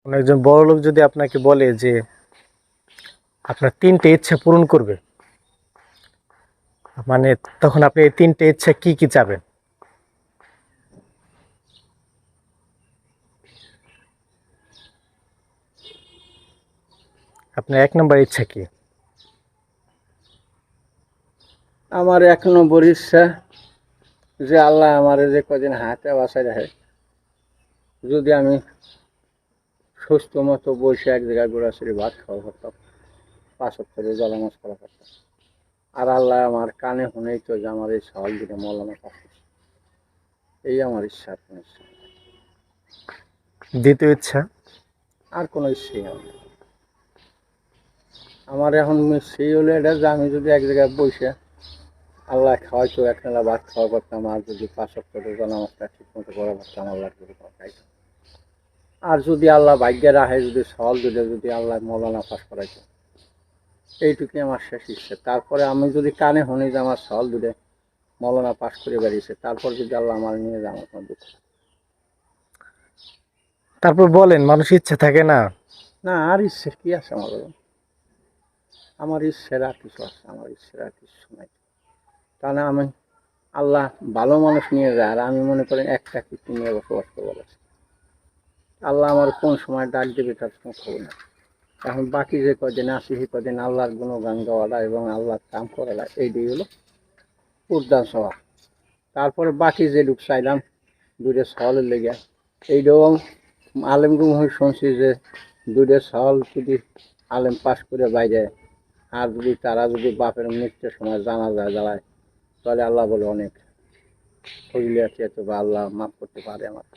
কোনো একজন বড়লোক যদি আপনাকে বলে যে আপনার ৩টে ইচ্ছা পূরণ করবে, মানে তখন আপনি এই ৩টে ইচ্ছা কি কি চাবেন? আপনার ১ নম্বর ইচ্ছা কি? আমার ১ নম্বর ইচ্ছা যে আল্লাহ আমার যে কদিন হাতে বাসায় রাখে, যদি আমি সুস্থ মতো বসে এক জায়গায় ঘোরাছড়ি ভাত খাওয়া করতাম, ৫ ওয়াক্ত জলামাজ করা করতাম, আর আল্লাহ আমার কানে শুনেই তো যে আমার এই সওয়াল দিকে মৌলানা পাশ, এই আমার ইচ্ছা। আর কোনো ইচ্ছা নেই। দ্বিতীয় ইচ্ছা? আর কোনো ইচ্ছেই আমার নেই। আমার এখন সেই হলো এটা যে আমি যদি এক জায়গায় বসে আল্লাহ খাওয়াইতো এক বেলা ভাত খাওয়া করতাম, আর যদি ৫ ওয়াক্ত জলামাজটা ঠিক মতো করা করতাম, আল্লাহ যদি খাইতাম। আর যদি আল্লাহ ভাগ্যে রাখে, যদি সওয়াল দিলে যদি আল্লাহ মৌলানা পাশ করাইতো, এইটুকুই আমার শেষ ইচ্ছে। তারপরে আমি যদি কানে শুনি যে আমার সওয়াল দিলে মৌলানা পাশ করে বেরিয়েছে, তারপর যদি আল্লাহ আমার নিয়ে যায়, আমার কোনো দুঃখ। তারপর বলেন, মানুষের ইচ্ছা থাকে না? না, আর ইচ্ছের কি আছে আমার? আমার ইচ্ছের আর কিছু আছে? আমার ইচ্ছের আর কিছু নাই। কারণ আমি আল্লাহ ভালো মানুষ নিয়ে যায়, আর আমি মনে করেন একটা কিছু নিয়ে বসবাস করবো লাগছে। আল্লাহ আমার কোন সময় ডাক দেবে তার কোনো খবর নেই। এখন বাকি যে কদিন আসি সেই কদিন আল্লাহর গুণগান গাওয়াটা এবং আল্লাহর কাম করাটা, এইটাই হলো উদ্যান সভা। তারপরে বাকি যে লোক চাইলাম দুইটা সওয়ালের লেগে, এইটাও আলেমগুম হয়ে শুনছি যে দুইটা সওয়াল যদি আলেম পাশ করে বাইরে, আর যদি তারা যদি বাপের মৃত্যুর সময় জানাজা জ্বালায়, তাহলে আল্লাহ বলে অনেক ফজিলে আছে, এত বা আল্লাহ মাফ করতে পারে আমার।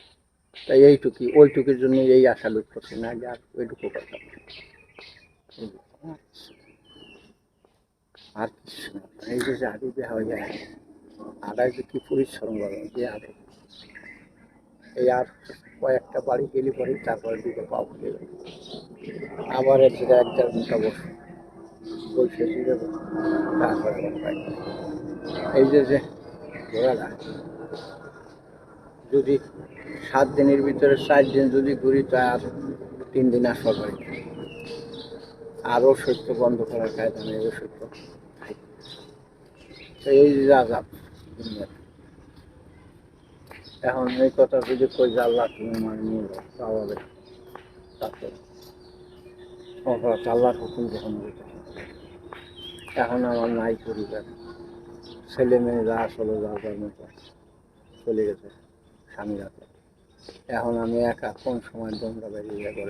তাই এইটুকুই, ওইটুকুর জন্য এই আশা লোক করছি না যে আর ওইটুকু করতাম। আর কিছু না। এই যে আগে বিয়া হয়ে যায়, আড়াই যে কি পরিশ্রম করে যে আগে, এই আর কয়েকটা বাড়ি গেলে পরে তারপরে দিকে পাও ফুটে গেল, আবার এক জায়গায় ১-১.৫ ঘন্টা বসে বসে ফিরে তারপরে আবার পাই। এই যে যে ঘোরাটা যদি ৭ দিনের ভিতরে ৪ দিন যদি ঘুরি, তা আর ৩ দিন আসা পারি। আরও সত্য বন্ধ করার কায়দা নেই, ও সত্য। তো এই যে আজাব দুনিয়াতে। এখন এই কথা যদি কই যে আল্লাহ তুমি আমার নিয়ে যাও, তাও হবে না। তারপরে আল্লাহর হুকুম যখন দিতে, এখন আমার নাই পরিবার, ছেলে মেয়েরা আসলে যাওয়ার মতো চলে গেছে স্বামীর হাতে। এখন আমি একা কোন সময় দমটা বেরিয়ে করে